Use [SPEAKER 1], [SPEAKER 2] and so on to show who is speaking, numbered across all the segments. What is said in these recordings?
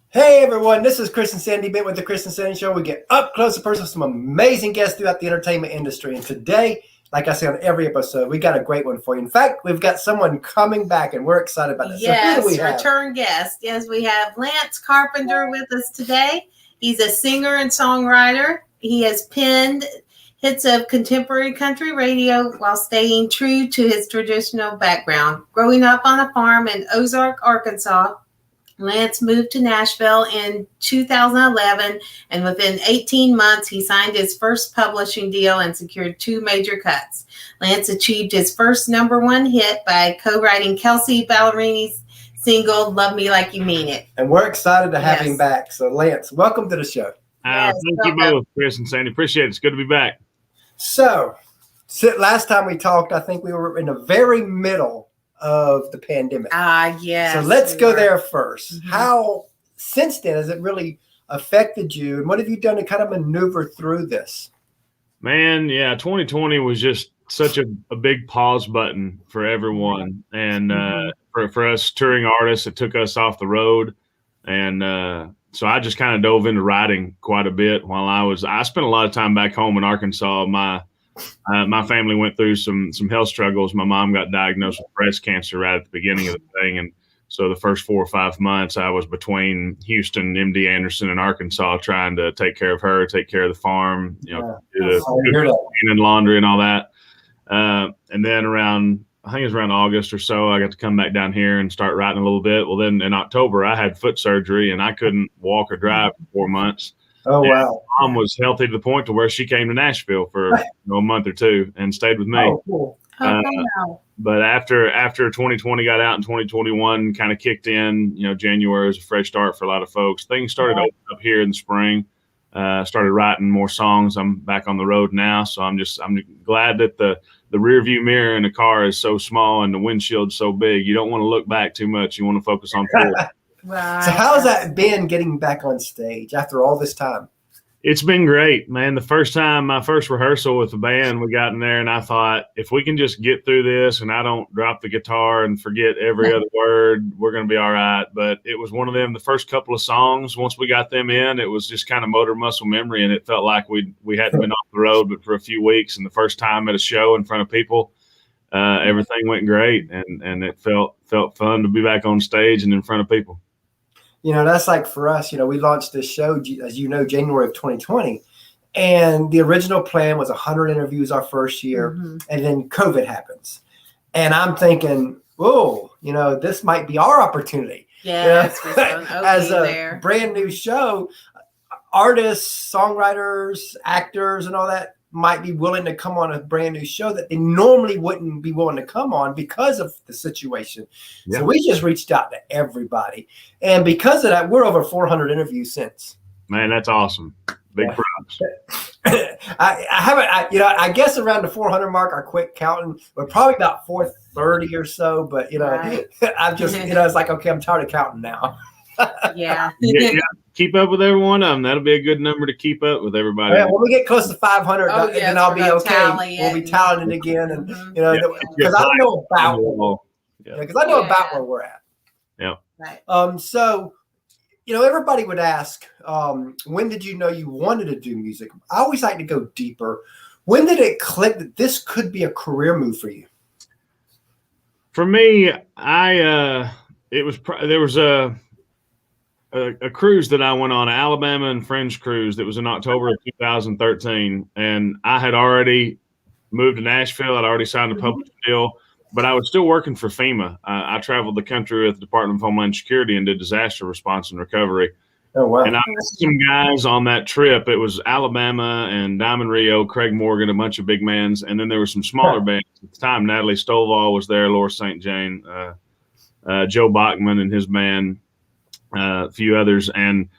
[SPEAKER 1] Hey everyone, this is Chris and Sandy Bit with the Chris and Sandy Show. We get up close and personal with some amazing guests throughout the entertainment industry. And today, like I say on every episode, we got a great one for you. In fact, we've got someone coming back and we're excited about this.
[SPEAKER 2] Yes,
[SPEAKER 1] so who do we have?
[SPEAKER 2] return guest. Yes, we have Lance Carpenter with us today. He's a singer and songwriter. He has penned hits of contemporary country radio while staying true to his traditional background. Growing up on a farm in Ozark, Arkansas, Lance moved to Nashville in 2011, and within 18 months, he signed his first publishing deal and secured 2 major cuts. Lance achieved his first #1 hit by co-writing Kelsey Ballerini's single, Love Me Like You Mean It.
[SPEAKER 1] And we're excited to have him back. So, Lance, welcome to the show.
[SPEAKER 3] Thank you both, Chris and Sandy. Appreciate it. It's good to be back.
[SPEAKER 1] So last time we talked, I think we were in the very middle of the pandemic.
[SPEAKER 2] Yes.
[SPEAKER 1] So let's go there first. Mm-hmm. How, since then, has it really affected you? And what have you done to kind of maneuver through this?
[SPEAKER 3] Man, 2020 was just such a big pause button for everyone. And for us touring artists, it took us off the road. And so I just kind of dove into writing quite a bit while I spent a lot of time back home in Arkansas. My family went through some health struggles. My mom got diagnosed with breast cancer right at the beginning of the thing. And so the first 4 or 5 months I was between Houston, MD Anderson, and Arkansas trying to take care of her, take care of the farm, do the and laundry and all that. And then I think it was around August or so, I got to come back down here and start writing a little bit. Well, then in October, I had foot surgery and I couldn't walk or drive for 4 months.
[SPEAKER 1] Oh, wow.
[SPEAKER 3] Mom was healthy to the point to where she came to Nashville for a month or two and stayed with me.
[SPEAKER 1] Oh, cool.
[SPEAKER 3] But after 2020 got out and 2021 kind of kicked in, January was a fresh start for a lot of folks. Things started opening up here in the spring. Started writing more songs. I'm back on the road now. So I'm glad that the rear view mirror in the car is so small and the windshield's so big. You don't want to look back too much. You want to focus on forward.
[SPEAKER 2] Right.
[SPEAKER 1] So how's that been getting back on stage after all this time?
[SPEAKER 3] It's been great, man. My first rehearsal with the band, we got in there and I thought, if we can just get through this and I don't drop the guitar and forget every other word, we're going to be all right. But it was one of them, the first couple of songs, once we got them in, it was just kind of motor muscle memory. And it felt like we hadn't been off the road, but for a few weeks. And the first time at a show in front of people, everything went great. And it felt fun to be back on stage and in front of people.
[SPEAKER 1] That's like for us, we launched this show, as you know, January of 2020. And the original plan was 100 interviews our first year. Mm-hmm. And then COVID happens. And I'm thinking, this might be our opportunity.
[SPEAKER 2] Yeah.
[SPEAKER 1] As a brand new show, artists, songwriters, actors, and all that might be willing to come on a brand new show that they normally wouldn't be willing to come on because of the situation. Yeah. So we just reached out to everybody. And because of that, we're over 400 interviews since.
[SPEAKER 3] Man, that's awesome. Big props.
[SPEAKER 1] I guess around the 400 mark, I quit counting. We're probably about 430 or so, but
[SPEAKER 2] right.
[SPEAKER 1] I'm just, it's like, okay, I'm tired of counting now.
[SPEAKER 2] Yeah.
[SPEAKER 3] Keep up with every one of them. That'll be a good number to keep up with everybody.
[SPEAKER 1] Yeah, when we get close to 500, then I'll be okay. We'll be tallying it again, and because I know about where we're at.
[SPEAKER 3] Yeah.
[SPEAKER 2] Right.
[SPEAKER 1] So, everybody would ask, when did you know you wanted to do music? I always like to go deeper. When did it click that this could be a career move for you?
[SPEAKER 3] For me, there was a cruise that I went on, an Alabama and Fringe cruise that was in October of 2013. And I had already moved to Nashville. I'd already signed a publishing deal, but I was still working for FEMA. I traveled the country with the Department of Homeland Security and did disaster response and recovery.
[SPEAKER 1] Oh, wow.
[SPEAKER 3] And I met some guys on that trip. It was Alabama and Diamond Rio, Craig Morgan, a bunch of big mans. And then there were some smaller bands at the time. Natalie Stovall was there, Laura St. Jane, Joe Bachman and his band. A few others, and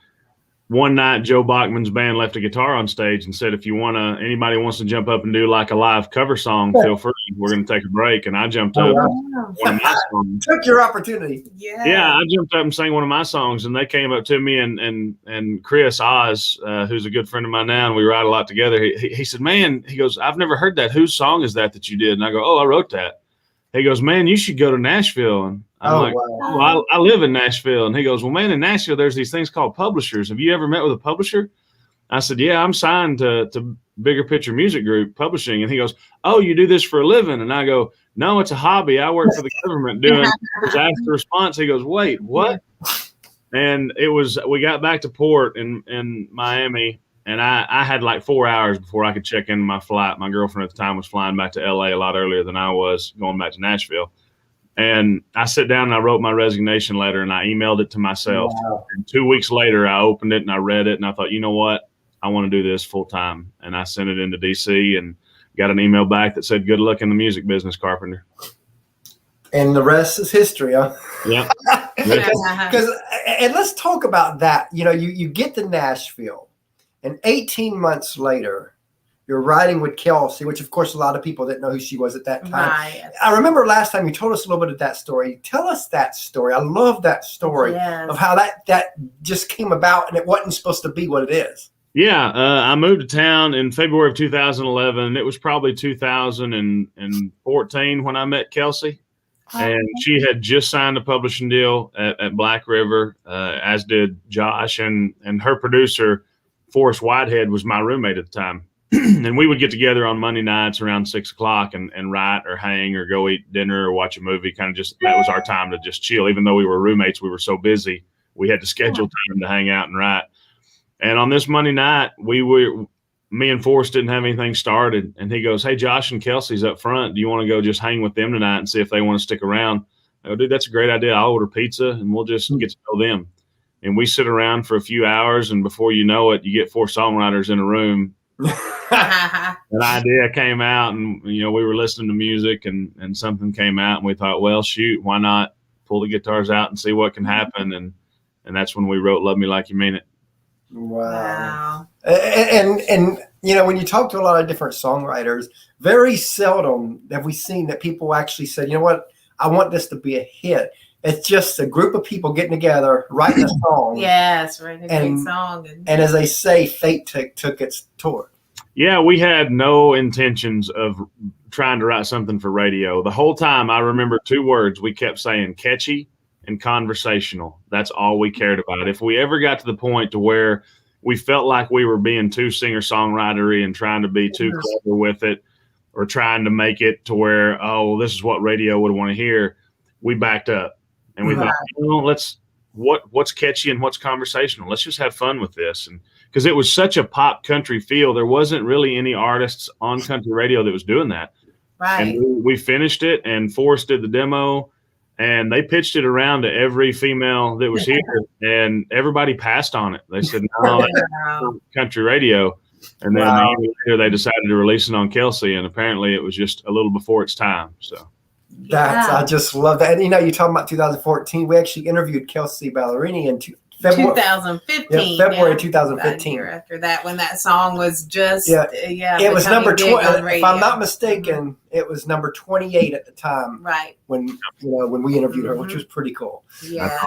[SPEAKER 3] one night Joe Bachman's band left a guitar on stage and said, if anybody wants to jump up and do like a live cover song, feel free. We're going to take a break. And I jumped up.
[SPEAKER 1] Wow. One of my songs. Took your opportunity.
[SPEAKER 3] Yeah, I jumped up and sang one of my songs, and they came up to me and Chris Oz, who's a good friend of mine now, and we write a lot together. He said, man, he goes, I've never heard that. Whose song is that you did? And I go, oh, I wrote that. He goes, man, you should go to Nashville. And I'm like, wow. Well, I live in Nashville. And he goes, well, man, in Nashville, there's these things called publishers. Have you ever met with a publisher? I said, yeah, I'm signed to Bigger Picture Music Group Publishing. And he goes, oh, you do this for a living? And I go, no, it's a hobby. I work for the government doing disaster response. He goes, wait, what? And we got back to port in Miami, and I had like 4 hours before I could check into my flight. My girlfriend at the time was flying back to LA a lot earlier than I was going back to Nashville. And I sat down and I wrote my resignation letter and I emailed it to myself. Wow. And 2 weeks later, I opened it and I read it and I thought, you know what? I want to do this full time. And I sent it into DC and got an email back that said, good luck in the music business, Carpenter.
[SPEAKER 1] And the rest is history, huh?
[SPEAKER 3] Yeah.
[SPEAKER 1] Because and let's talk about that. You know, you get to Nashville, and 18 months later, you're riding with Kelsey, which of course a lot of people didn't know who she was at that time. Right. I remember last time you told us a little bit of that story. Tell us that story. I love that story of how that just came about, and it wasn't supposed to be what it is.
[SPEAKER 3] Yeah, I moved to town in February of 2011. It was probably 2014 when I met Kelsey. And she had just signed a publishing deal at Black River, as did Josh, and her producer, Forrest Whitehead, was my roommate at the time. And we would get together on Monday nights around 6 o'clock and write or hang or go eat dinner or watch a movie. Kind of just, that was our time to just chill. Even though we were roommates, we were so busy, we had to schedule time to hang out and write. And on this Monday night, me and Forrest didn't have anything started. And he goes, hey, Josh and Kelsey's up front. Do you want to go just hang with them tonight and see if they want to stick around? I go, dude, that's a great idea. I'll order pizza and we'll just get to know them. And we sit around for a few hours. And before you know it, you get 4 songwriters in a room. An idea came out and, you know, we were listening to music and something came out and we thought, well, shoot, why not pull the guitars out and see what can happen? And that's when we wrote Love Me Like You Mean It.
[SPEAKER 1] Wow. And you know, when you talk to a lot of different songwriters, very seldom have we seen that people actually said, you know what, I want this to be a hit. It's just a group of people getting together, writing a song.
[SPEAKER 2] Yes, writing a great song.
[SPEAKER 1] And as they say, fate took its tour.
[SPEAKER 3] Yeah, we had no intentions of trying to write something for radio. The whole time I remember 2 words we kept saying, catchy and conversational. That's all we cared about. If we ever got to the point to where we felt like we were being too singer-songwritery and trying to be too clever with it or trying to make it to where, oh, well, this is what radio would want to hear, we backed up. And we thought, what's catchy and what's conversational? Let's just have fun with this. And because it was such a pop country feel, there wasn't really any artists on country radio that was doing that.
[SPEAKER 2] Right.
[SPEAKER 3] And we finished it and Forrest did the demo. And they pitched it around to every female that was here, and everybody passed on it. They said, no, that's country radio. And then later they decided to release it on Kelsey, and apparently it was just a little before its time. So
[SPEAKER 1] I just love that. And, you know, you're talking about 2014. We actually interviewed Kelsey Ballerini in February
[SPEAKER 2] 2015.
[SPEAKER 1] Yeah, February 2015.
[SPEAKER 2] Year after that, when that song was just
[SPEAKER 1] it was number 20. If I'm not mistaken, it was number 28 at the time.
[SPEAKER 2] Right.
[SPEAKER 1] When we interviewed her, which was pretty cool.
[SPEAKER 2] Yeah.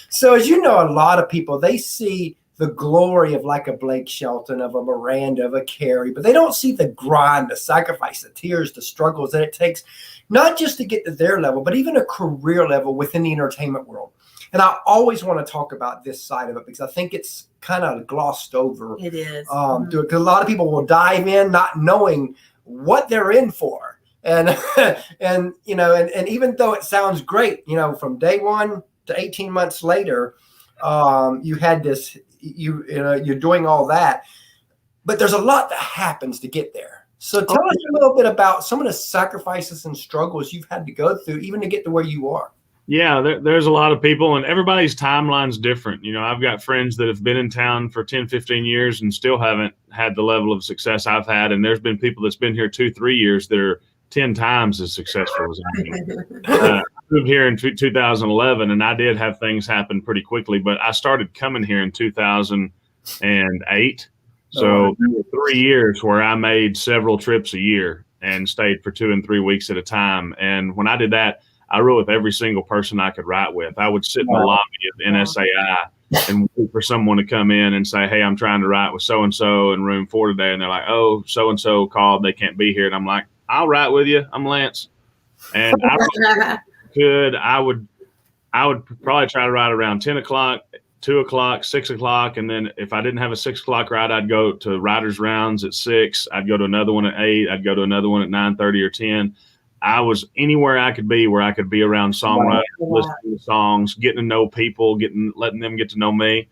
[SPEAKER 1] So as you know, a lot of people, they see the glory of like a Blake Shelton, of a Miranda, of a Carey, but they don't see the grind, the sacrifice, the tears, the struggles that it takes, not just to get to their level, but even a career level within the entertainment world. And I always want to talk about this side of it because I think it's kind of glossed over.
[SPEAKER 2] It is.
[SPEAKER 1] Because a lot of people will dive in not knowing what they're in for. And you know, and even though it sounds great, you know, from day one to 18 months later, you had this, you know, you're doing all that. But there's a lot that happens to get there. So tell us a little bit about some of the sacrifices and struggles you've had to go through even to get to where you are.
[SPEAKER 3] Yeah, there's a lot of people and everybody's timeline's different. You know, I've got friends that have been in town for 10, 15 years and still haven't had the level of success I've had. And there's been people that's been here 2-3 years that are 10 times as successful as I am. I moved here in 2011 and I did have things happen pretty quickly, but I started coming here in 2008. So there were 3 years where I made several trips a year and stayed for 2 and 3 weeks at a time. And when I did that, I wrote with every single person I could write with. I would sit in the lobby of NSAI and wait for someone to come in and say, hey, I'm trying to write with so-and-so in room 4 today. And they're like, oh, so-and-so called. They can't be here. And I'm like, I'll write with you. I'm Lance. And I wrote could, I would probably try to ride around 10 o'clock, 2 o'clock, 6 o'clock. And then if I didn't have a 6 o'clock ride, I'd go to Riders Rounds at 6. I'd go to another one at 8. I'd go to another one at 9:30 or 10. I was anywhere I could be where I could be around songwriters, listening to songs, getting to know people, letting them get to know me,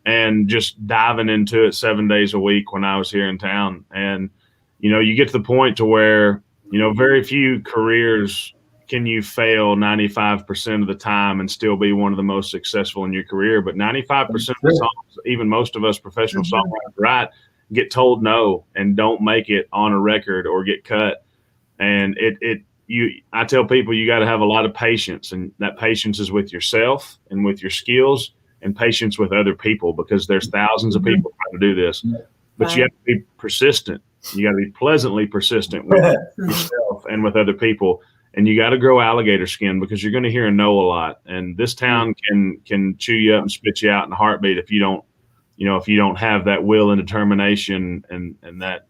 [SPEAKER 3] and just diving into it 7 days a week when I was here in town. And, you get to the point to where, very few careers can you fail 95% of the time and still be one of the most successful in your career. But 95% of the songs, even most of us professional songwriters write, get told no and don't make it on a record or get cut. And I tell people you got to have a lot of patience, and that patience is with yourself and with your skills, and patience with other people, because there's thousands of people trying to do this. But you have to be persistent. You got to be pleasantly persistent with yourself and with other people. And you got to grow alligator skin, because you're going to hear a no a lot. And this town can chew you up and spit you out in a heartbeat if you don't have that will and determination and that,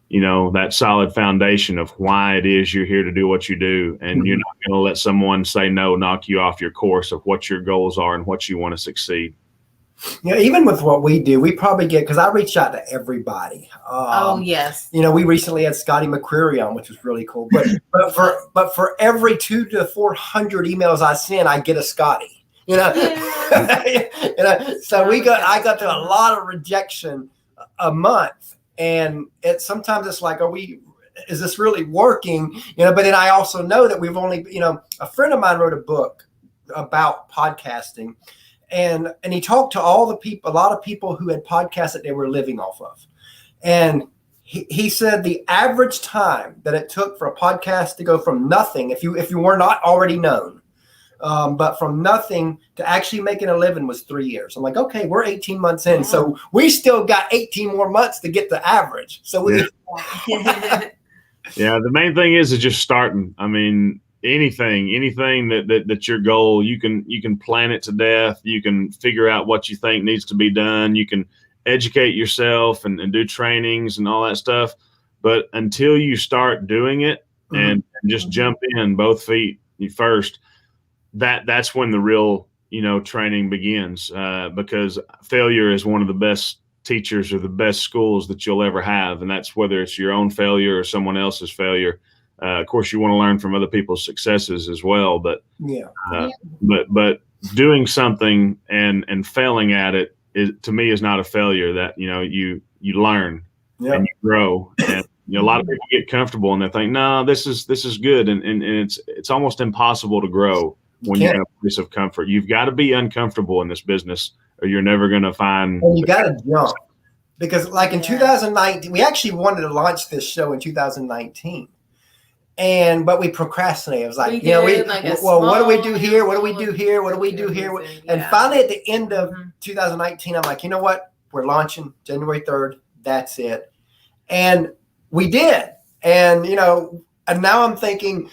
[SPEAKER 3] that solid foundation of why it is you're here to do what you do. And you're not going to let someone say no knock you off your course of what your goals are and what you want to succeed.
[SPEAKER 1] Even with what we do, we probably get, because I reach out to everybody.
[SPEAKER 2] Yes.
[SPEAKER 1] We recently had Scotty McCreery on, which was really cool. But for every 200 to 400 emails I send, I get a Scotty. So I got to a lot of rejection a month. And sometimes it's like, is this really working? But then I also know that we've only, a friend of mine wrote a book about podcasting, and he talked to a lot of people who had podcasts that they were living off of. And he said the average time that it took for a podcast to go from nothing, if you were not already known, but from nothing to actually making a living, was 3 years. I'm like, okay, we're 18 months in. So we still got 18 more months to get the average. So
[SPEAKER 3] yeah, the main thing is just starting. I mean, anything that's your goal, you can plan it to death. You can figure out what you think needs to be done. You can educate yourself and do trainings and all that stuff. But until you start doing it and just jump in both feet first, that's when the real, training begins, because failure is one of the best teachers or the best schools that you'll ever have. And that's whether it's your own failure or someone else's failure. Of course, you want to learn from other people's successes as well. But but doing something and failing at it to me is not a failure. That you learn and you grow. And a lot of people get comfortable and they think, no, this is good, and it's almost impossible to grow when you're in a place of comfort. You've got to be uncomfortable in this business, or you're never going to find.
[SPEAKER 1] And you got to jump, because like in 2019, we actually wanted to launch this show in 2019. But we procrastinated. It was like, what do we do here? What do we do here? What do we do here? And finally, at the end of 2019, I'm like, you know what? We're launching January 3rd. That's it. And we did. And now I'm thinking,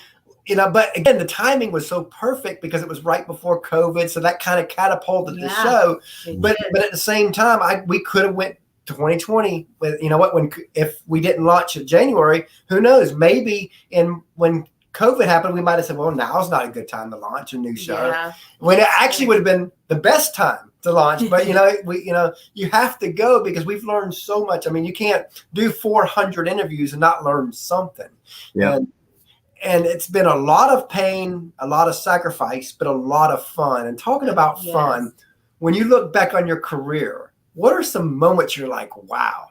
[SPEAKER 1] but again, the timing was so perfect because it was right before COVID. So that kind of catapulted the show. But at the same time, we could have went 2020 with, if we didn't launch in January, who knows? Maybe when COVID happened, we might have said, well, now's not a good time to launch a new show. When it actually would have been the best time to launch. But you have to go, because we've learned so much. I mean, you can't do 400 interviews and not learn something. Yeah. And it's been a lot of pain, a lot of sacrifice, but a lot of fun. And talking about fun, when you look back on your career, what are some moments you're like, wow?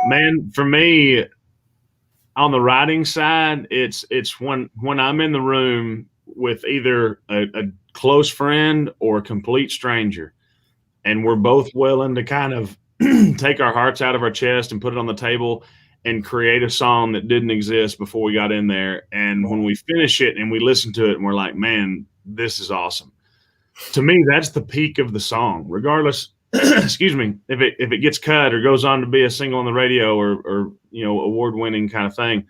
[SPEAKER 3] Man, for me, on the writing side, it's when I'm in the room with either a close friend or a complete stranger, and we're both willing to kind of take our hearts out of our chest and put it on the table and create a song that didn't exist before we got in there. And when we finish it and we listen to it and we're like, man, this is awesome. To me, that's the peak of the song, regardless. Excuse me, if it gets cut or goes on to be a single on the radio or award-winning kind of thing,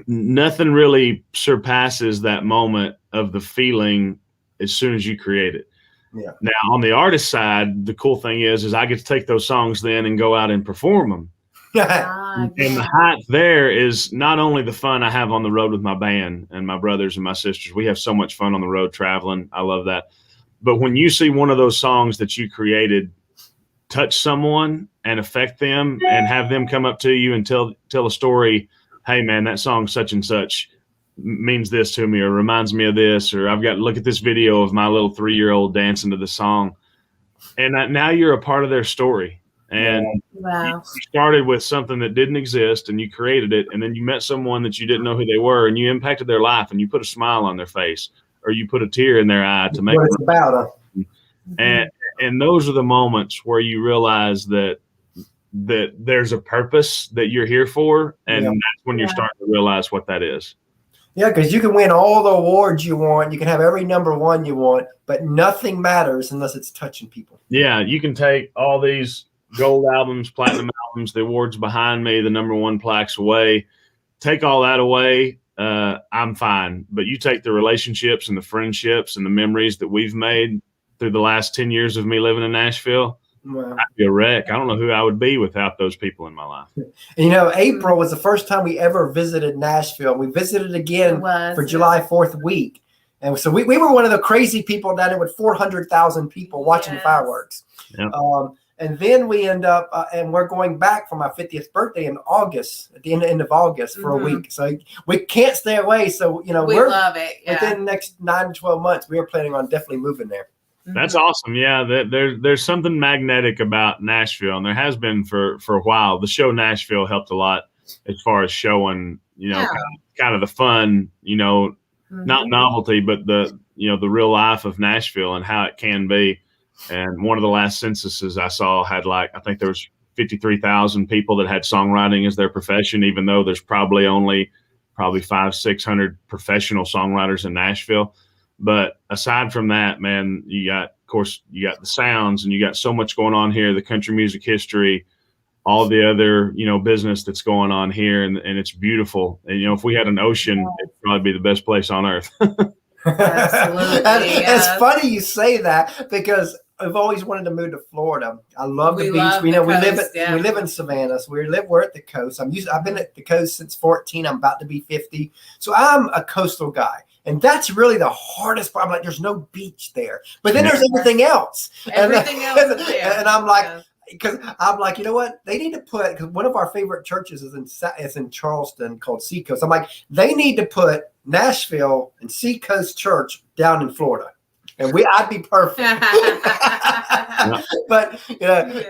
[SPEAKER 3] nothing really surpasses that moment of the feeling as soon as you create it. Yeah. Now, on the artist side, the cool thing is I get to take those songs then and go out and perform them. And the height there is not only the fun I have on the road with my band and my brothers and my sisters. We have so much fun on the road traveling. I love that. But when you see one of those songs that you created touch someone and affect them and have them come up to you and tell a story, hey man, that song such and such means this to me or reminds me of this, or I've got to look at this video of my little 3-year-old dancing to the song. And now you're a part of their story. And you started with something that didn't exist and you created it. And then you met someone that you didn't know who they were and you impacted their life and you put a smile on their face or you put a tear in their eye to make
[SPEAKER 1] what it's about.
[SPEAKER 3] And those are the moments where you realize that there's a purpose that you're here for. And that's when you're starting to realize what that is.
[SPEAKER 1] Yeah, because you can win all the awards you want. You can have every number one you want, but nothing matters unless it's touching people.
[SPEAKER 3] Yeah, you can take all these gold albums, platinum albums, the awards behind me, the number one plaques away. Take all that away, I'm fine. But you take the relationships and the friendships and the memories that we've made through the last 10 years of me living in Nashville, I'd be a wreck. I don't know who I would be without those people in my life.
[SPEAKER 1] And, April was the first time we ever visited Nashville. We visited again for July 4th week. And so we were one of the crazy people down there with 400,000 people watching fireworks. Yep. And then we end up, and we're going back for my 50th birthday in August, at the end of August for a week. So we can't stay away. So, we
[SPEAKER 2] love it. Yeah.
[SPEAKER 1] Within the next 9 to 12 months, we are planning on definitely moving there.
[SPEAKER 3] That's awesome. Yeah, there's something magnetic about Nashville, and there has been for a while. The show Nashville helped a lot as far as showing, kind of the fun, not novelty, but the real life of Nashville and how it can be. And one of the last censuses I saw had I think there was 53,000 people that had songwriting as their profession, even though there's probably 500-600 professional songwriters in Nashville. But aside from that, man, you got the sounds and you got so much going on here, the country music history, all the other, business that's going on here. And it's beautiful. And, if we had an ocean, it'd probably be the best place on earth.
[SPEAKER 2] Absolutely.
[SPEAKER 1] It's funny you say that because I've always wanted to move to Florida. I love the beach. We live in Savannah, so we're at the coast. I've been at the coast since 14. I'm about to be 50. So I'm a coastal guy. And that's really the hardest part. I'm like, there's no beach there. But then there's everything else.
[SPEAKER 2] Everything else is there.
[SPEAKER 1] And I'm like, because I'm like, you know what? They need to put, because one of our favorite churches is in Charleston called Seacoast. I'm like, they need to put Nashville and Seacoast Church down in Florida. And I'd be perfect. But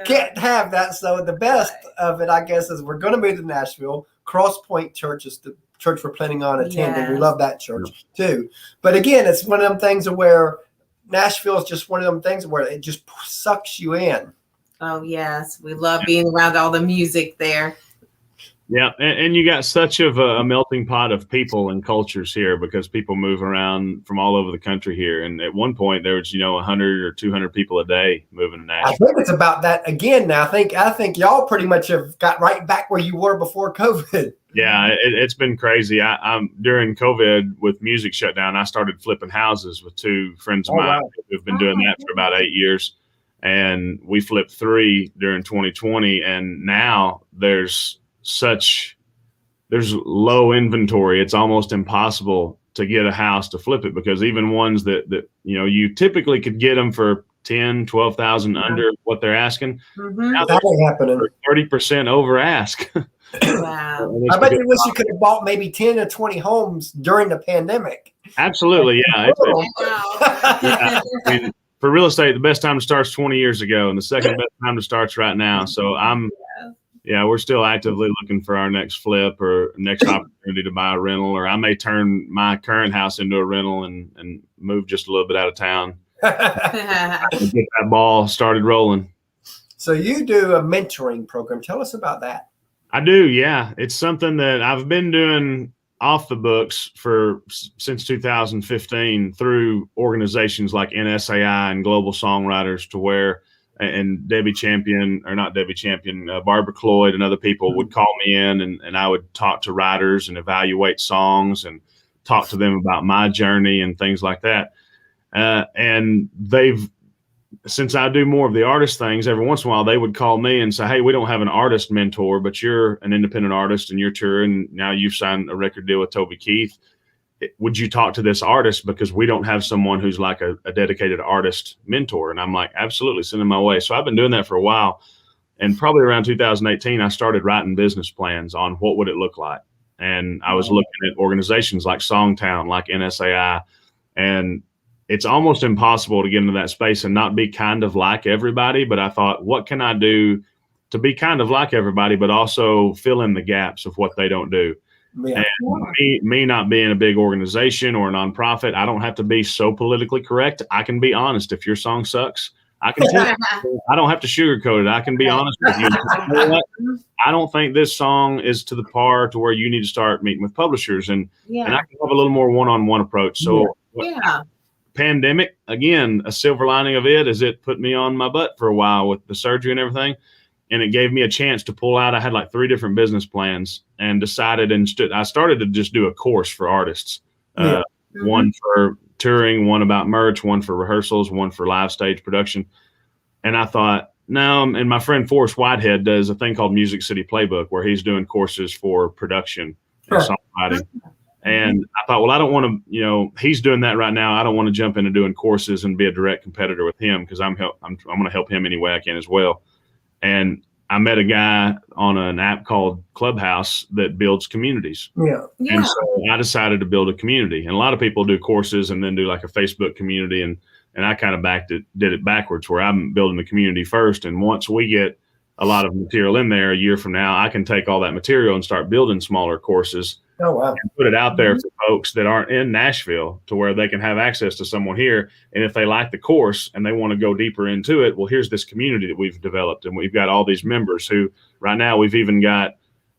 [SPEAKER 1] can't have that. So the best of it, I guess, is we're going to move to Nashville. Cross Point Church is the church we're planning on attending. We love that church too. But again, it's one of them things where Nashville is just one of them things where it just sucks you in.
[SPEAKER 2] Oh yes, we love being around all the music there.
[SPEAKER 3] Yeah, and you got such of a melting pot of people and cultures here because people move around from all over the country here. And at one point, there was 100 or 200 people a day moving to Nashville.
[SPEAKER 1] I think it's about that again now. I think y'all pretty much have got right back where you were before COVID.
[SPEAKER 3] Yeah, it's been crazy. I'm during COVID with music shutdown, I started flipping houses with two friends of mine who've been doing that for about 8 years. And we flipped 3 during 2020. And now there's low inventory. It's almost impossible to get a house to flip it because even ones that you typically could get them for 10, 12,000 under what they're asking. Now
[SPEAKER 1] that ain't happening.
[SPEAKER 3] 30% over ask.
[SPEAKER 2] Wow.
[SPEAKER 1] I bet you wish you could have bought maybe 10 or 20 homes during the pandemic.
[SPEAKER 3] Absolutely. Yeah. For real estate, the best time to start is 20 years ago, and the second best time to start is right now. So we're still actively looking for our next flip or next opportunity to buy a rental, or I may turn my current house into a rental and move just a little bit out of town. Get that ball started rolling.
[SPEAKER 1] So you do a mentoring program. Tell us about that.
[SPEAKER 3] I do. Yeah. It's something that I've been doing off the books since 2015 through organizations like NSAI and Global Songwriters to where, and Barbara Cloyd and other people would call me in and I would talk to writers and evaluate songs and talk to them about my journey and things like that. And they've since I do more of the artist things, every once in a while they would call me and say, hey, we don't have an artist mentor, but you're an independent artist and you're touring. Now you've signed a record deal with Toby Keith. Would you talk to this artist? Because we don't have someone who's like a dedicated artist mentor. And I'm like, absolutely, send them my way. So I've been doing that for a while. And probably around 2018, I started writing business plans on what would it look like. And I was looking at organizations like Songtown, like NSAI, and it's almost impossible to get into that space and not be kind of like everybody. But I thought, what can I do to be kind of like everybody, but also fill in the gaps of what they don't do? Yeah. And me not being a big organization or a nonprofit, I don't have to be so politically correct. I can be honest. If your song sucks, I can tell you. I don't have to sugarcoat it. I can be honest with you. I don't think this song is to the par to where you need to start meeting with publishers, and I can have a little more one-on-one approach. So pandemic, again, a silver lining of it is it put me on my butt for a while with the surgery and everything. And it gave me a chance to pull out. I had like 3 different business plans and decided I started to just do a course for artists. One for touring, one about merch, one for rehearsals, one for live stage production. And I thought, no, and my friend Forrest Whitehead does a thing called Music City Playbook where he's doing courses for production and songwriting. And I thought, well, I don't want to, he's doing that right now. I don't want to jump into doing courses and be a direct competitor with him because I'm going to help him any way I can as well. And I met a guy on an app called Clubhouse that builds communities. And so I decided to build a community. And a lot of people do courses and then do like a Facebook community. And I kind of did it backwards where I'm building the community first. And once we get a lot of material in there a year from now, I can take all that material and start building smaller courses. And put it out there for folks that aren't in Nashville to where they can have access to someone here. And if they like the course and they want to go deeper into it, well, here's this community that we've developed. And we've got all these members who right now we've even got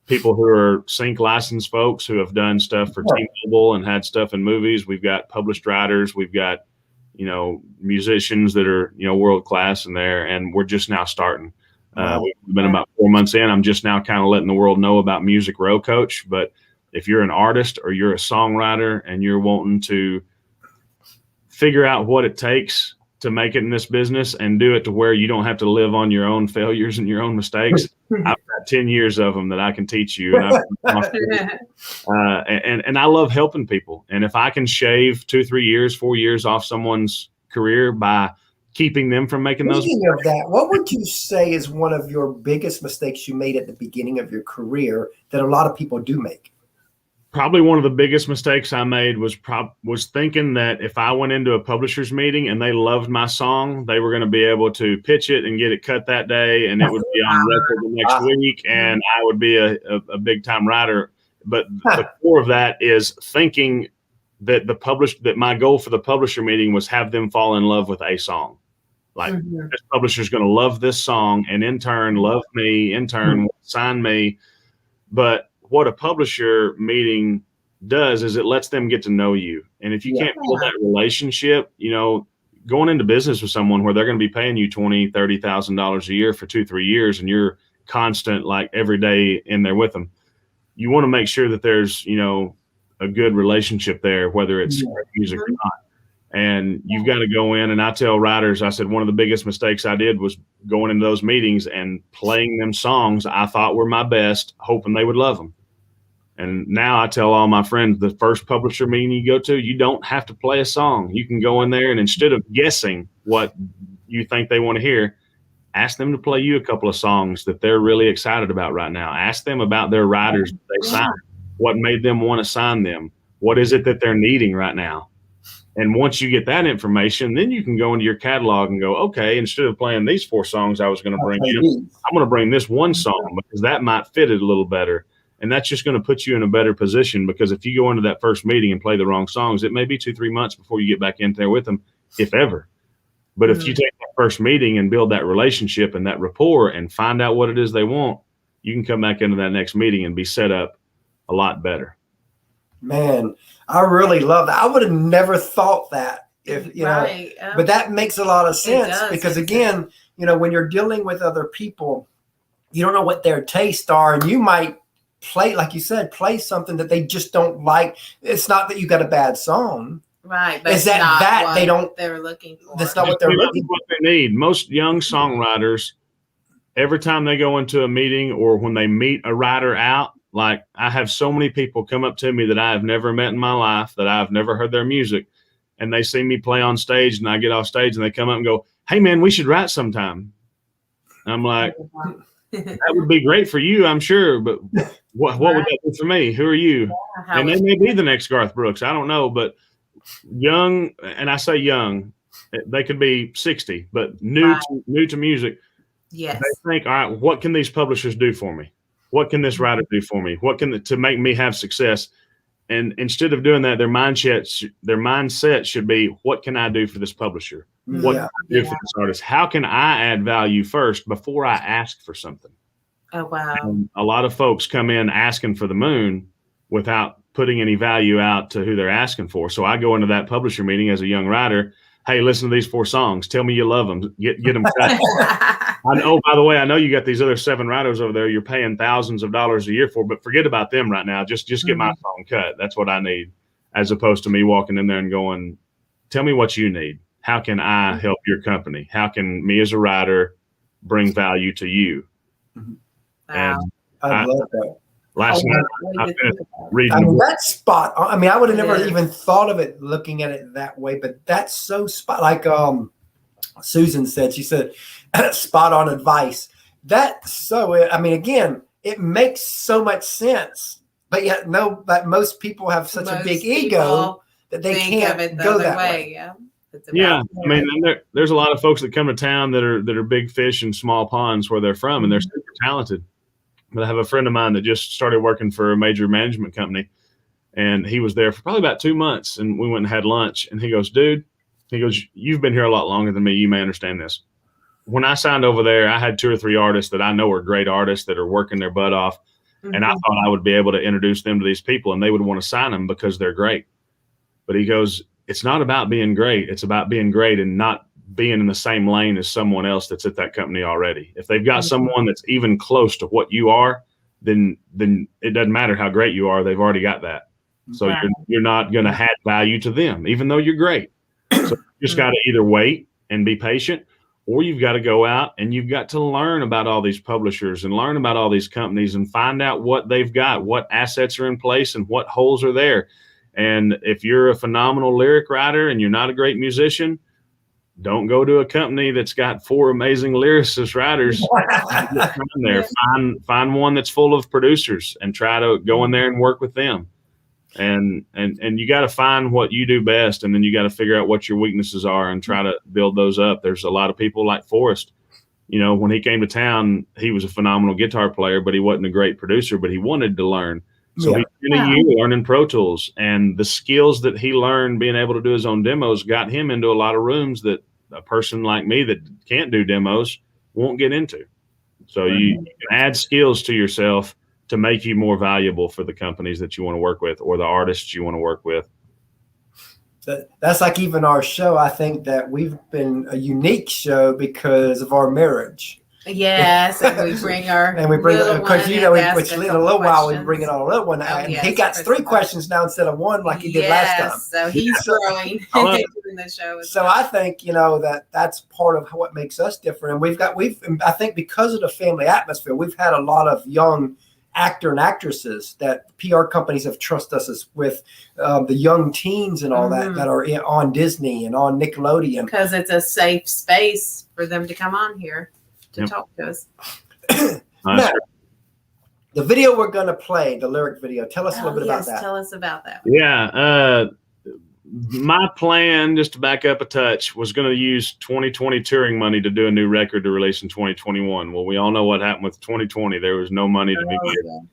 [SPEAKER 3] people who are sync licensed folks who have done stuff for T-Mobile and had stuff in movies. We've got published writers. We've got, musicians that are, world class in there. And we're just now starting. We've been about 4 months in. I'm just now kind of letting the world know about Music Row Coach. But if you're an artist or you're a songwriter and you're wanting to figure out what it takes to make it in this business and do it to where you don't have to live on your own failures and your own mistakes, I've got 10 years of them that I can teach you. And I love helping people. And if I can shave 2, 3 years, 4 years off someone's career by keeping them from making those mistakes.
[SPEAKER 1] Speaking of that, what would you say is one of your biggest mistakes you made at the beginning of your career that a lot of people do make?
[SPEAKER 3] Probably one of the biggest mistakes I made was thinking that if I went into a publisher's meeting and they loved my song, they were going to be able to pitch it and get it cut that day, and it would be on record the next week, and I would be a big time writer. But the core of that is thinking that that my goal for the publisher meeting was have them fall in love with a song. Like this publisher's going to love this song, and in turn love me, in turn sign me. But what a publisher meeting does is it lets them get to know you. And if you can't build that relationship, going into business with someone where they're going to be paying you $20,000, $30,000 a year for 2-3 years, and you're constant, like every day in there with them, you want to make sure that there's, a good relationship there, whether it's music or not. And you've got to go in, and I tell writers, I said, one of the biggest mistakes I did was going into those meetings and playing them songs I thought were my best, hoping they would love them. And now I tell all my friends, the first publisher meeting you go to, you don't have to play a song. You can go in there and instead of guessing what you think they want to hear, ask them to play you a couple of songs that they're really excited about right now. Ask them about their writers that they signed. What made them want to sign them? What is it that they're needing right now? And once you get that information, then you can go into your catalog and go, okay, instead of playing these 4 songs I was going to bring in, I'm going to bring this one song because that might fit it a little better. And that's just going to put you in a better position, because if you go into that first meeting and play the wrong songs, it may be 2-3 months before you get back in there with them, if ever. But if you take that first meeting and build that relationship and that rapport and find out what it is they want, you can come back into that next meeting and be set up a lot better.
[SPEAKER 1] Man, I really love that. I would have never thought that if, but that makes a lot of sense because again, when you're dealing with other people, you don't know what their tastes are, and you might play, like you said, play something that they just don't like. It's not that you got a bad song.
[SPEAKER 2] Right, but
[SPEAKER 1] is that they don't.
[SPEAKER 2] They're looking for.
[SPEAKER 1] That's not what they're looking for.
[SPEAKER 3] What they need. Most young songwriters, every time they go into a meeting or when they meet a writer out, like I have so many people come up to me that I have never met in my life, that I've never heard their music, and they see me play on stage, and I get off stage, and they come up and go, "Hey, man, we should write sometime." I'm like, that would be great for you, I'm sure, but what would that do for me? Who are you? And they may be the next Garth Brooks. I don't know, but young, and I say young, they could be 60, but new to music.
[SPEAKER 2] Yes.
[SPEAKER 3] They think, all right, what can these publishers do for me? What can this writer do for me? What can to make me have success? And instead of doing that, their mindset should be, what can I do for this publisher? What can I do for this artist? How can I add value first before I ask for something?
[SPEAKER 2] Oh, wow.
[SPEAKER 3] And a lot of folks come in asking for the moon without putting any value out to who they're asking for. So I go into that publisher meeting as a young writer. Hey, listen to these 4 songs. Tell me you love them. Get them cut. Oh, by the way, I know you got these other 7 writers over there you're paying thousands of dollars a year for, but forget about them right now. Just get my song cut. That's what I need, as opposed to me walking in there and going, tell me what you need. How can I help your company? How can me as a writer bring value to you?
[SPEAKER 2] Wow.
[SPEAKER 3] And
[SPEAKER 1] I love that.
[SPEAKER 3] Last night, I finished reading.
[SPEAKER 1] That's spot on. I mean, I would have never even thought of it looking at it that way, but that's so spot. Like Susan said, she said, spot on advice. That's so. I mean, again, it makes so much sense, but yet but most people have such a big ego that they can't go that way.
[SPEAKER 3] Yeah, I mean, there's a lot of folks that come to town that are big fish in small ponds where they're from, and they're super talented. But I have a friend of mine that just started working for a major management company, and he was there for probably about 2 months, and we went and had lunch, and he goes, dude, you've been here a lot longer than me. You may understand this. When I signed over there, I had 2 or 3 artists that I know are great artists that are working their butt off, and I thought I would be able to introduce them to these people, and they would want to sign them because they're great. But he goes, it's not about being great. It's about being great and not being in the same lane as someone else that's at that company already. If they've got someone that's even close to what you are, then it doesn't matter how great you are. They've already got that. So you're not going to add value to them, even though you're great. So you just got to either wait and be patient, or you've got to go out and you've got to learn about all these publishers and learn about all these companies and find out what they've got, what assets are in place and what holes are there. And if you're a phenomenal lyric writer and you're not a great musician, don't go to a company that's got 4 amazing lyricist writers. There, find one that's full of producers and try to go in there and work with them. And you got to find what you do best, and then you got to figure out what your weaknesses are and try to build those up. There's a lot of people like Forrest. You know, when he came to town, he was a phenomenal guitar player, but he wasn't a great producer, but he wanted to learn. So he spent a year learning Pro Tools, and the skills that he learned being able to do his own demos got him into a lot of rooms that a person like me that can't do demos won't get into. So you can add skills to yourself to make you more valuable for the companies that you want to work with or the artists you want to work with.
[SPEAKER 1] That's like even our show. I think that we've been a unique show because of our marriage.
[SPEAKER 2] Yes, and we bring our
[SPEAKER 1] because in a little while we bring in our little one. He got 3 questions now instead of 1 like he did last time.
[SPEAKER 2] So he's growing in the show.
[SPEAKER 1] So I think that's part of what makes us different. And I think because of the family atmosphere, we've had a lot of young actor and actresses that PR companies have trusted us with, the young teens and all that are on Disney and on Nickelodeon,
[SPEAKER 2] because it's a safe space for them to come on here to talk to us.
[SPEAKER 1] Now, the video we're going to play, the lyric video, tell us a little bit about that.
[SPEAKER 2] Tell us about that.
[SPEAKER 3] Yeah. My plan, just to back up a touch, was going to use 2020 touring money to do a new record to release in 2021. Well, we all know what happened with 2020. There was no money to be made.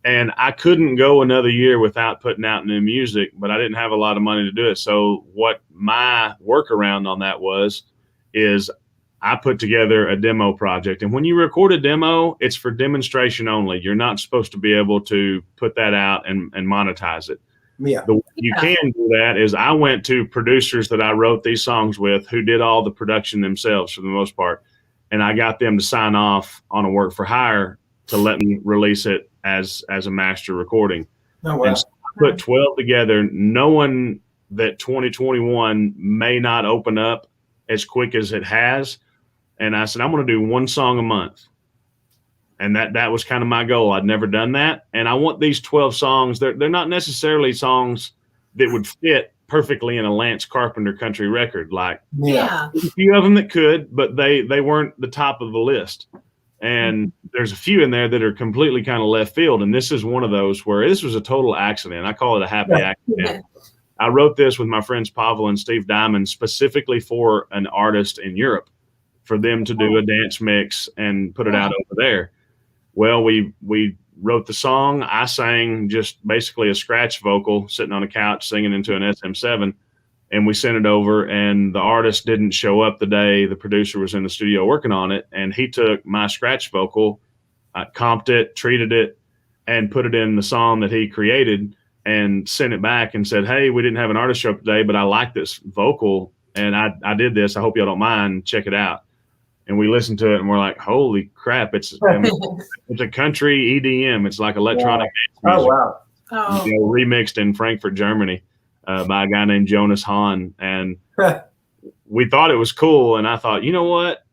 [SPEAKER 3] And I couldn't go another year without putting out new music, but I didn't have a lot of money to do it. So what my workaround on that is I put together a demo project. And when you record a demo, it's for demonstration only. You're not supposed to be able to put that out and monetize it.
[SPEAKER 1] Yeah.
[SPEAKER 3] The way you can do that is I went to producers that I wrote these songs with who did all the production themselves for the most part. And I got them to sign off on a work for hire to let me release it as a master recording.
[SPEAKER 1] Oh, wow.
[SPEAKER 3] And so I put 12 together. No one that 2021 may not open up as quick as it has. And I said, I'm going to do one song a month. And that was kind of my goal. I'd never done that. And I want these 12 songs. They're not necessarily songs that would fit perfectly in a Lance Carpenter country record. Like,
[SPEAKER 2] Yeah.
[SPEAKER 3] a few of them that could, but they weren't the top of the list. And there's a few in there that are completely kind of left field. And this is one of those where this was a total accident. I call it a happy accident. I wrote this with my friends Pavel and Steve Diamond specifically for an artist in Europe, for them to do a dance mix and put it out over there. Well, we wrote the song. I sang just basically a scratch vocal sitting on a couch singing into an SM7, and we sent it over, and the artist didn't show up the day the producer was in the studio working on it, and he took my scratch vocal, comped it, treated it, and put it in the song that he created and sent it back and said, hey, we didn't have an artist show up today, but I like this vocal, and I did this. I hope y'all don't mind. Check it out. And we listened to it, and we're like, holy crap, it's a country EDM. It's like electronic music.
[SPEAKER 1] Oh, wow.
[SPEAKER 3] Remixed in Frankfurt, Germany by a guy named Jonas Hahn. And we thought it was cool. And I thought, you know what?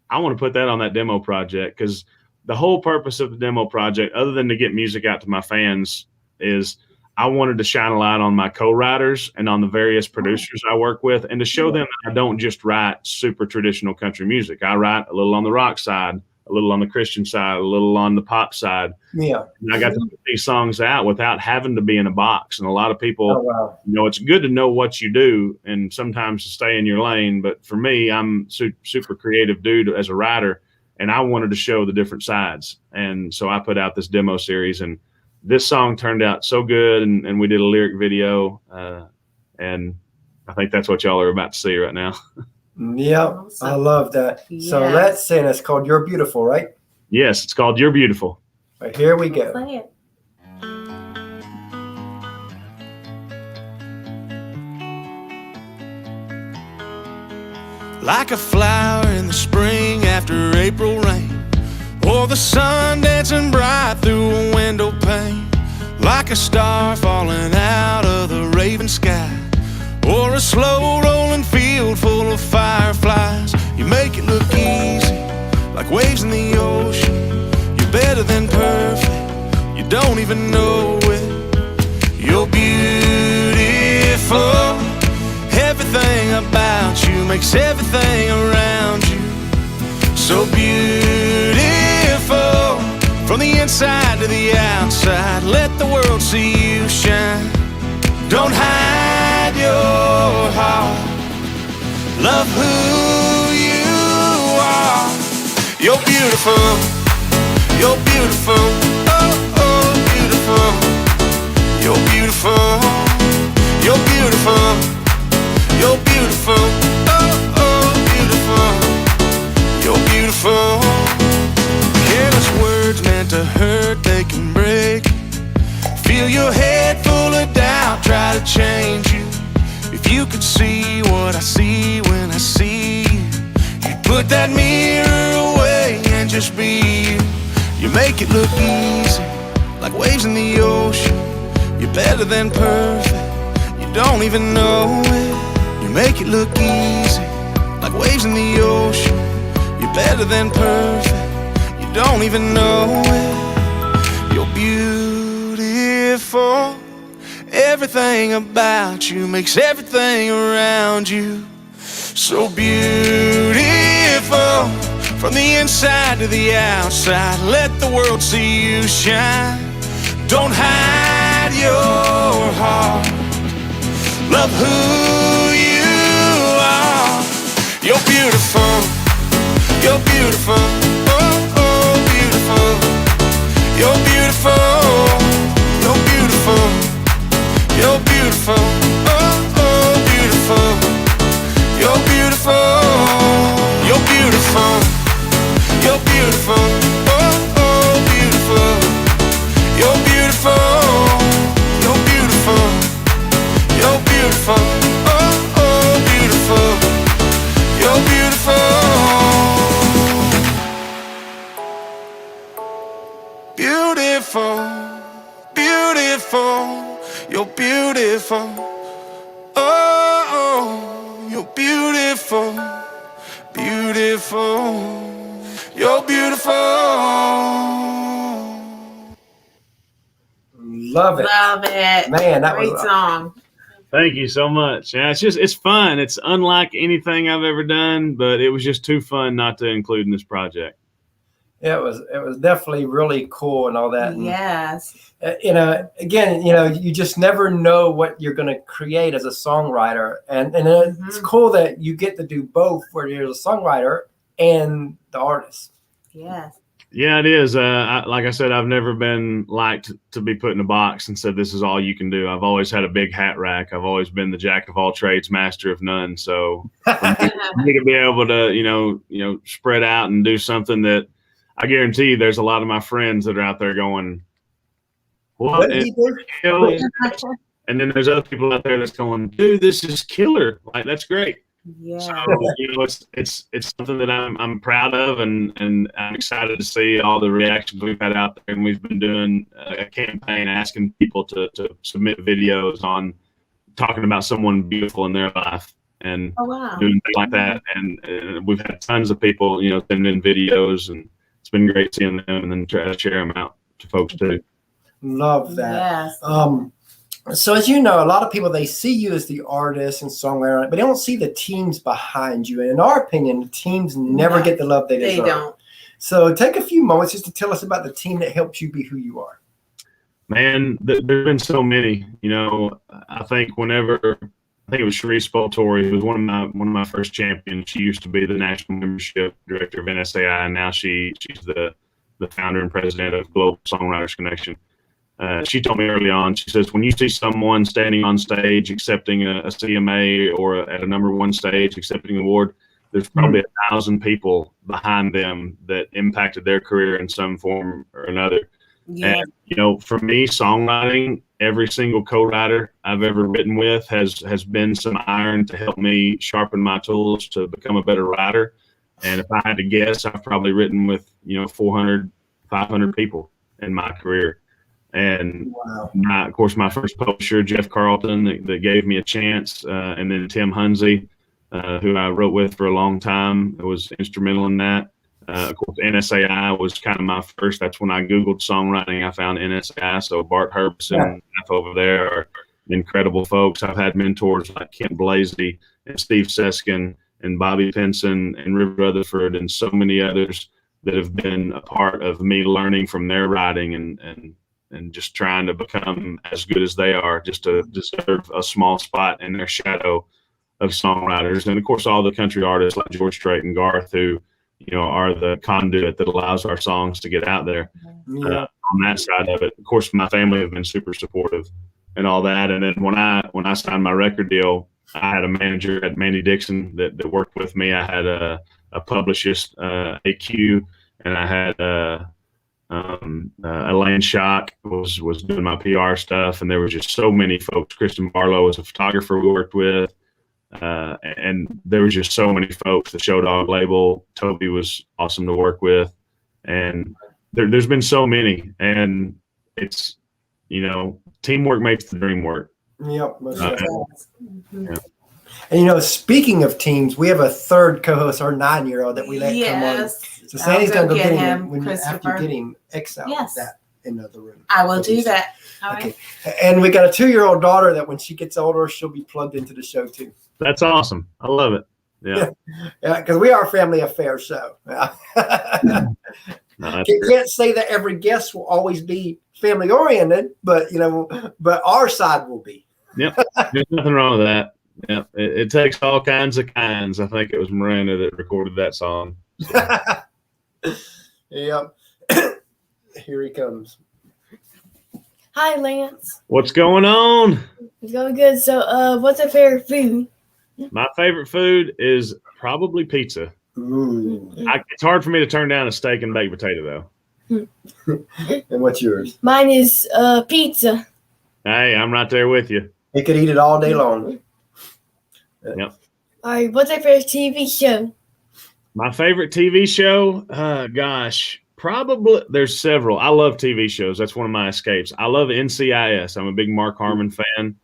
[SPEAKER 3] I want to put that on that demo project, because the whole purpose of the demo project, other than to get music out to my fans, is I wanted to shine a light on my co-writers and on the various producers I work with, and to show them that I don't just write super traditional country music. I write a little on the rock side, a little on the Christian side, a little on the pop side.
[SPEAKER 1] Yeah.
[SPEAKER 3] And I got to put these songs out without having to be in a box. And a lot of people, it's good to know what you do and sometimes to stay in your lane. But for me, I'm super creative dude as a writer, and I wanted to show the different sides. And so I put out this demo series, and this song turned out so good, and we did a lyric video, and I think that's what y'all are about to see right now.
[SPEAKER 1] Yep, awesome. I love that. Yes. So let's sing. It's called You're Beautiful, right?
[SPEAKER 3] Yes, it's called You're Beautiful.
[SPEAKER 1] Right, here we go.
[SPEAKER 2] Play it.
[SPEAKER 4] Like a flower in the spring after April rain, or the sun dancing bright through a window pane, like a star falling out of the raven sky, or a slow rolling field full of fireflies. You make it look easy, like waves in the ocean. You're better than perfect, you don't even know it. You're beautiful. Everything about you makes everything around you so beautiful. From the inside to the outside, let the world see you shine. Don't hide your heart, love who you are. You're beautiful, you're beautiful, oh, oh, beautiful. You're beautiful, you're beautiful, you're beautiful, oh, oh, beautiful. You're beautiful. Careless words meant to hurt, they can break. Feel your head full of doubt, try to change you. If you could see what I see when I see you, you'd put that mirror away and just be you. You make it look easy, like waves in the ocean. You're better than perfect, you don't even know it. You make it look easy, like waves in the ocean. You're better than perfect, you don't even know it. You're beautiful. Everything about you makes everything around you so beautiful. From the inside to the outside, let the world see you shine. Don't hide your heart, love who you are. You're beautiful, you're beautiful, oh, oh, beautiful. You're beautiful, you're beautiful, you're beautiful, oh, oh, beautiful. You're beautiful, you're beautiful, you're beautiful, oh, oh, beautiful. You're beautiful, you're beautiful, you're beautiful, oh, oh, beautiful. You're beautiful, beautiful, beautiful. You're beautiful, beautiful. You're beautiful.
[SPEAKER 1] Love it.
[SPEAKER 2] Love it.
[SPEAKER 1] Man, that
[SPEAKER 2] great
[SPEAKER 1] was
[SPEAKER 2] song.
[SPEAKER 3] Thank you so much. Yeah, it's fun. It's unlike anything I've ever done, but it was just too fun not to include in this project.
[SPEAKER 1] It was definitely really cool and all that. And,
[SPEAKER 2] Yes.
[SPEAKER 1] Again, you just never know what you're going to create as a songwriter. And it's cool that you get to do both, where you're the songwriter and the artist.
[SPEAKER 2] Yes.
[SPEAKER 3] Yeah, it is. Like I said, I've never been liked to be put in a box and said, this is all you can do. I've always had a big hat rack. I've always been the jack of all trades, master of none. So for me to be able to, spread out and do something that I guarantee you there's a lot of my friends that are out there going, what? And then there's other people out there that's going, dude, this is killer. Like, that's great.
[SPEAKER 2] Yeah.
[SPEAKER 3] So, it's something that I'm proud of, and I'm excited to see all the reactions we've had out there. And we've been doing a campaign asking people to submit videos on talking about someone beautiful in their life and doing things like that. And we've had tons of people, sending in videos, and it's been great seeing them and then try to share them out to folks too.
[SPEAKER 1] Love that.
[SPEAKER 2] Yes.
[SPEAKER 1] So as you know, a lot of people, they see you as the artist and songwriter, but they don't see the teams behind you. And in our opinion, the teams never get the love they deserve.
[SPEAKER 2] They don't.
[SPEAKER 1] So take a few moments just to tell us about the team that helps you be who you are.
[SPEAKER 3] Man, there's been so many. I think it was Sharice Spoltori, who was one of my first champions. She used to be the national membership director of NSAI, and now she's the founder and president of Global Songwriters Connection. She told me early on, she says, when you see someone standing on stage accepting a CMA or at a #1 stage accepting an award, there's probably 1,000 people behind them that impacted their career in some form or another. Yeah. And, for me, songwriting, every single co-writer I've ever written with has been some iron to help me sharpen my tools to become a better writer. And if I had to guess, I've probably written with, 400, 500 people in my career. And of course, my first publisher, Jeff Carlton, that gave me a chance, and then Tim Hunsey, who I wrote with for a long time, was instrumental in that. Of course, NSAI was kind of my first. That's when I Googled songwriting. I found NSAI. So Bart Herbison and over there are incredible folks. I've had mentors like Kent Blasey and Steve Seskin and Bobby Pinson and River Rutherford and so many others that have been a part of me learning from their writing and just trying to become as good as they are, just to deserve a small spot in their shadow of songwriters. And of course, all the country artists like George Strait and Garth, who, are the conduit that allows our songs to get out there. On that side of it. Of course, my family have been super supportive and all that. And then when I signed my record deal, I had a manager at Mandy Dixon that worked with me. I had a publicist, AQ, and I had Elaine Schock was doing my PR stuff, and there were just so many folks. Kristen Barlow was a photographer we worked with, and there was just so many folks. The Show Dog label, Toby was awesome to work with, and there's been so many, and it's teamwork makes the dream work.
[SPEAKER 1] Yep. And speaking of teams, we have a third co-host, our 9-year-old that we let come on. So Sandy's gonna go get him after you get him exiled that in the room.
[SPEAKER 2] I will do that. All right.
[SPEAKER 1] And we got a 2-year-old daughter that when she gets older, she'll be plugged into the show too.
[SPEAKER 3] That's awesome. I love it. Yeah.
[SPEAKER 1] Yeah, because we are a family affair show. Can't say that every guest will always be family oriented, but but our side will be.
[SPEAKER 3] Yep. There's nothing wrong with that. Yeah. It takes all kinds of kinds. I think it was Miranda that recorded that song. So.
[SPEAKER 1] Yep. Here he comes.
[SPEAKER 5] Hi, Lance.
[SPEAKER 3] What's going on?
[SPEAKER 5] It's going good. So, what's your favorite food?
[SPEAKER 3] My favorite food is probably pizza. It's hard for me to turn down a steak and baked potato, though.
[SPEAKER 1] And what's yours?
[SPEAKER 5] Mine is pizza.
[SPEAKER 3] Hey, I'm right there with you.
[SPEAKER 1] You could eat it all day long.
[SPEAKER 3] Yep.
[SPEAKER 5] All right, what's your favorite TV show?
[SPEAKER 3] My favorite TV show? Gosh, probably there's several. I love TV shows. That's one of my escapes. I love NCIS. I'm a big Mark Harmon fan.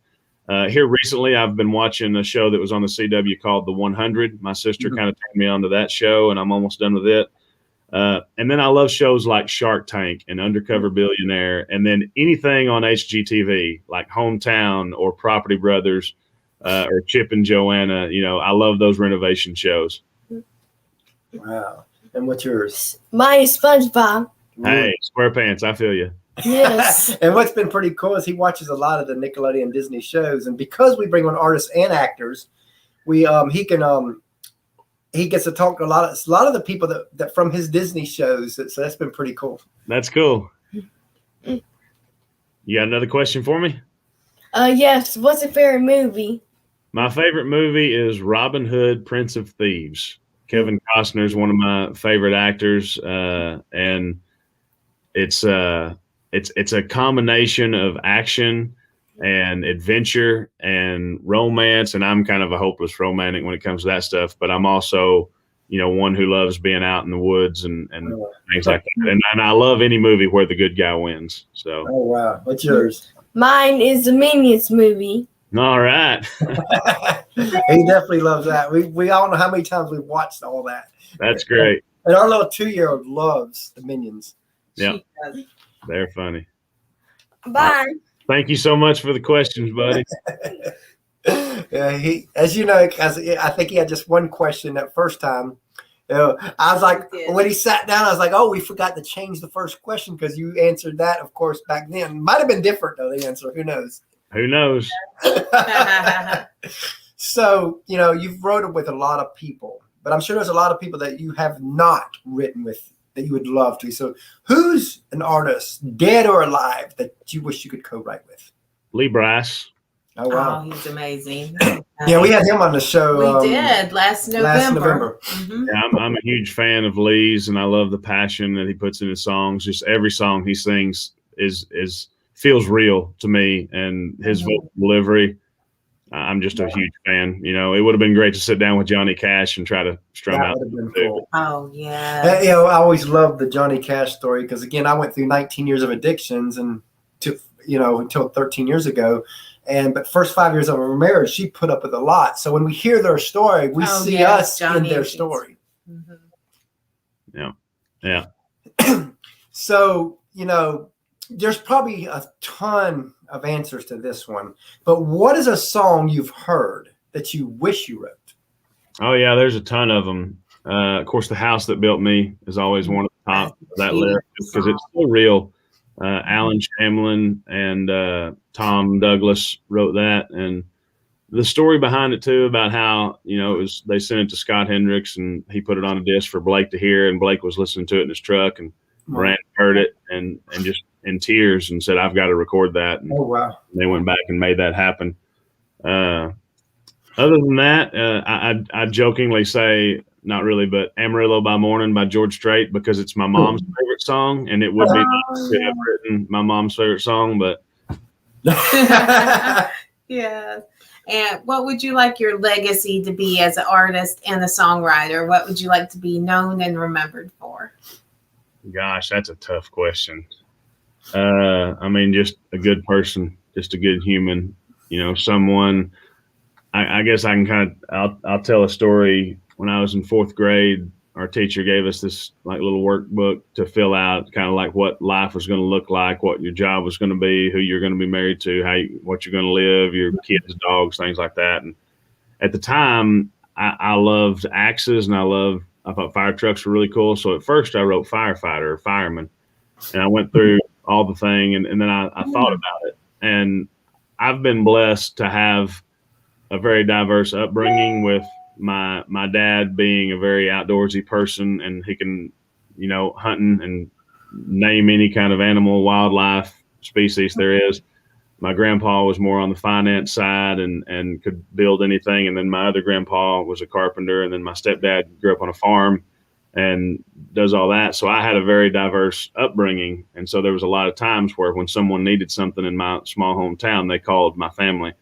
[SPEAKER 3] Here recently, I've been watching a show that was on the CW called The 100. My sister kind of turned me on to that show, and I'm almost done with it. And then I love shows like Shark Tank and Undercover Billionaire, and then anything on HGTV like Hometown or Property Brothers or Chip and Joanna. I love those renovation shows.
[SPEAKER 1] Wow. And what's yours?
[SPEAKER 5] Mine is SpongeBob.
[SPEAKER 3] Hey, SquarePants, I feel you.
[SPEAKER 5] Yes.
[SPEAKER 1] And what's been pretty cool is he watches a lot of the Nickelodeon Disney shows, and because we bring on artists and actors, he gets to talk to a lot of the people that from his Disney shows. So that's been pretty cool.
[SPEAKER 3] That's cool. You got another question for me?
[SPEAKER 5] Yes. What's your favorite movie?
[SPEAKER 3] My favorite movie is Robin Hood, Prince of Thieves. Kevin Costner is one of my favorite actors, and it's a combination of action and adventure and romance. And I'm kind of a hopeless romantic when it comes to that stuff, but I'm also, one who loves being out in the woods and things like that. And I love any movie where the good guy wins. So.
[SPEAKER 1] Oh, wow. What's yours?
[SPEAKER 5] Mine is the Minions movie.
[SPEAKER 3] All right.
[SPEAKER 1] He definitely loves that. We all know how many times we've watched all that.
[SPEAKER 3] That's great.
[SPEAKER 1] And our little 2-year-old loves the Minions.
[SPEAKER 3] Yeah. They're funny.
[SPEAKER 5] Bye.
[SPEAKER 3] Thank you so much for the questions, buddy.
[SPEAKER 1] Yeah, as you know, I think he had just one question that first time. I was like, when he sat down, I was like, oh, we forgot to change the first question because you answered that, of course, back then. Might have been different, though, the answer. Who knows?
[SPEAKER 3] Who knows?
[SPEAKER 1] So, you've wrote with a lot of people, but I'm sure there's a lot of people that you have not written with that you would love to. So who's an artist, dead or alive, that you wish you could co-write with?
[SPEAKER 3] Lee Brice.
[SPEAKER 1] Oh, wow.
[SPEAKER 2] Oh, he's amazing.
[SPEAKER 1] Yeah, we had him on the show.
[SPEAKER 2] We did last November. Mm-hmm.
[SPEAKER 3] Yeah, I'm a huge fan of Lee's, and I love the passion that he puts in his songs. Just every song he sings feels real to me, and his vocal delivery. I'm just a huge fan. It would have been great to sit down with Johnny Cash and try to strum out.
[SPEAKER 1] That would have been cool.
[SPEAKER 2] Oh, yeah.
[SPEAKER 1] I always loved the Johnny Cash story because, again, I went through 19 years of addictions and until 13 years ago. But first 5 years of our marriage, she put up with a lot. So when we hear their story, we see us Johnny in their story.
[SPEAKER 2] Mm-hmm.
[SPEAKER 3] Yeah.
[SPEAKER 1] So, there's probably a ton of answers to this one. But what is a song you've heard that you wish you wrote?
[SPEAKER 3] Oh, yeah, there's a ton of them. Of course, The House That Built Me is always one of the top of that list because it's so real. Alan Shamlin and Tom Douglas wrote that, and the story behind it too about how they sent it to Scott Hendricks and he put it on a disc for Blake to hear, and Blake was listening to it in his truck, and Brandon heard it and just in tears and said, "I've got to record that." And
[SPEAKER 1] oh, wow!
[SPEAKER 3] They went back and made that happen. Other than that, I jokingly say, not really, but Amarillo by Morning by George Strait, because it's my mom's favorite song, and it would be nice to have written my mom's favorite song, but.
[SPEAKER 2] Yeah. And what would you like your legacy to be as an artist and a songwriter? What would you like to be known and remembered for?
[SPEAKER 3] Gosh, that's a tough question. Just a good person, just a good human, someone. I guess I can I'll tell a story. When I was in 4th grade, our teacher gave us this little workbook to fill out, kind of like what life was going to look like, what your job was going to be, who you're going to be married to, what you're going to live, your kids, dogs, things like that. And at the time, I loved axes, and I thought fire trucks were really cool. So at first I wrote firefighter or fireman, and I went through all the thing, and then I thought about it. And I've been blessed to have a very diverse upbringing with my dad being a very outdoorsy person, and he can, hunting and name any kind of animal, wildlife species there is. My grandpa was more on the finance side and could build anything. And then my other grandpa was a carpenter. And then my stepdad grew up on a farm and does all that. So I had a very diverse upbringing. And so there was a lot of times where when someone needed something in my small hometown, they called my family.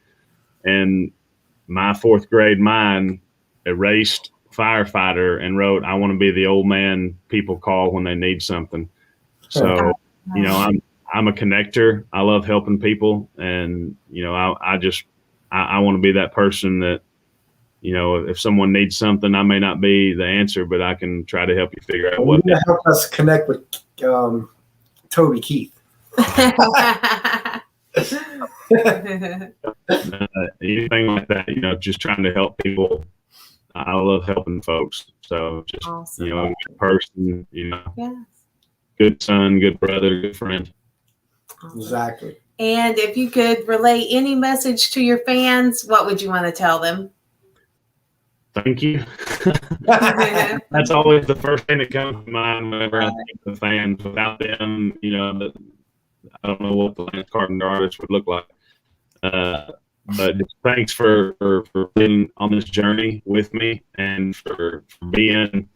[SPEAKER 3] And my 4th grade mind erased firefighter and wrote, "I want to be the old man people call when they need something." So, I'm a connector. I love helping people. And, I just I want to be that person that, you know, if someone needs something, I may not be the answer, but I can try to help you figure out what.
[SPEAKER 1] You're gonna help us connect with Toby Keith.
[SPEAKER 3] Anything like that, you know, just trying to help people. I love helping folks. So just,
[SPEAKER 2] awesome.
[SPEAKER 3] you know, a good person, you know,
[SPEAKER 2] Yes.
[SPEAKER 3] good son, good brother, good friend.
[SPEAKER 2] Awesome.
[SPEAKER 1] Exactly.
[SPEAKER 2] And if you could relay any message to your fans, what would you want to tell them?
[SPEAKER 3] Thank you. That's always the first thing that comes to mind whenever I think of the fans. Without them, you know, I don't know what the Lance Carpenter artist would look like. But just thanks for being on this journey with me, and for being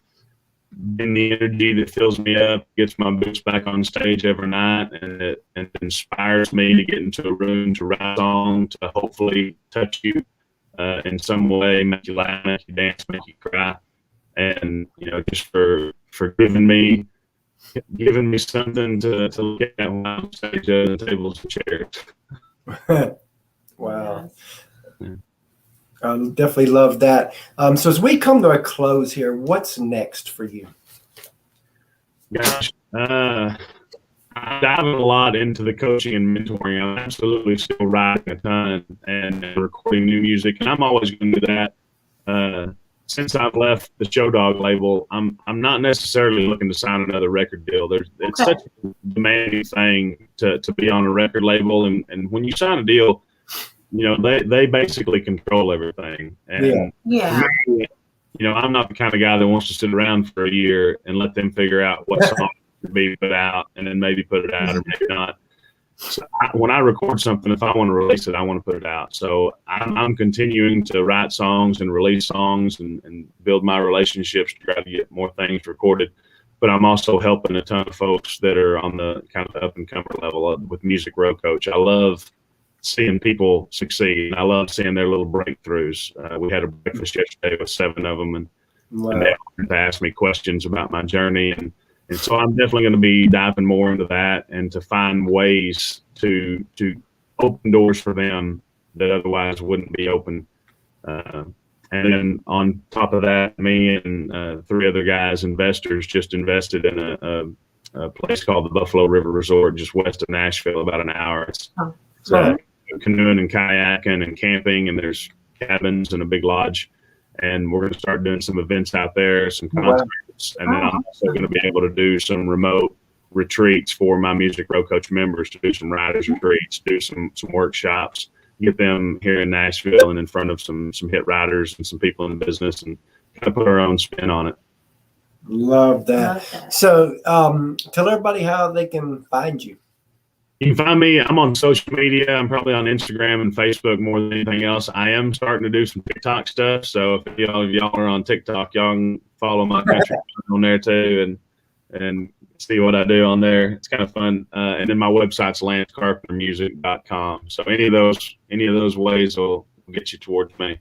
[SPEAKER 3] the energy that fills me up, gets my boots back on stage every night, and it inspires me to get into a room, to write a song, to hopefully touch you in some way, make you laugh, make you dance, make you cry, and you know, just for giving me something to look at when I'm on stage other than tables and chairs.
[SPEAKER 1] Wow. Definitely love that. So as we come to a close here, what's next for you?
[SPEAKER 3] Gosh, I'm diving a lot into the coaching and mentoring. I'm absolutely still writing a ton and recording new music, and I'm always going to do that. Since I've left the Show Dog label, I'm not necessarily looking to sign another record deal. It's such a demanding thing to be on a record label, and when you sign a deal, you know, they basically control everything. And
[SPEAKER 2] yeah.
[SPEAKER 3] You know, I'm not the kind of guy that wants to sit around for a year and let them figure out what song to be put out, and then maybe put it out or maybe not. So when I record something, if I want to release it, I want to put it out. So I'm continuing to write songs and release songs and build my relationships to try to get more things recorded. But I'm also helping a ton of folks that are on the kind of up and comer level with Music Row Coach. I love seeing people succeed. I love seeing their little breakthroughs. We had a breakfast yesterday with 7 of them, and they wanted to ask me questions about my journey. And so I'm definitely going to be diving more into that, and to find ways to open doors for them that otherwise wouldn't be open. And then on top of that, me and 3 other guys, investors, just invested in a place called the Buffalo River Resort, just west of Nashville, about an hour. It's canoeing and kayaking and camping, and there's cabins and a big lodge. And we're going to start doing some events out there, some concerts, and then I'm also going to be able to do some remote retreats for my Music Row Coach members, to do some writers retreats, do some workshops, get them here in Nashville and in front of some hit writers and some people in the business, and kind of put our own spin on it.
[SPEAKER 1] Love that. So tell everybody how they can find you.
[SPEAKER 3] You can find me. I'm on social media. I'm probably on Instagram and Facebook more than anything else. I am starting to do some TikTok stuff. So if y'all are on TikTok, y'all can follow my country on there too, and see what I do on there. It's kind of fun. And then my website's lancecarpentermusic.com. So any of those ways will get you towards me.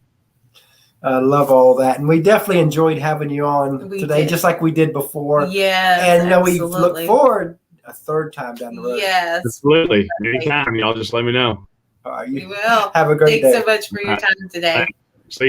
[SPEAKER 1] I love all that. And we definitely enjoyed having you on today, just like we did before.
[SPEAKER 2] Yes.
[SPEAKER 1] And we look forward a third time down the road.
[SPEAKER 2] Yes.
[SPEAKER 3] Absolutely. Anytime. Y'all just let me know.
[SPEAKER 1] You
[SPEAKER 2] will.
[SPEAKER 1] Have a great day.
[SPEAKER 2] Thanks so much for your time today.
[SPEAKER 3] Thanks. See ya.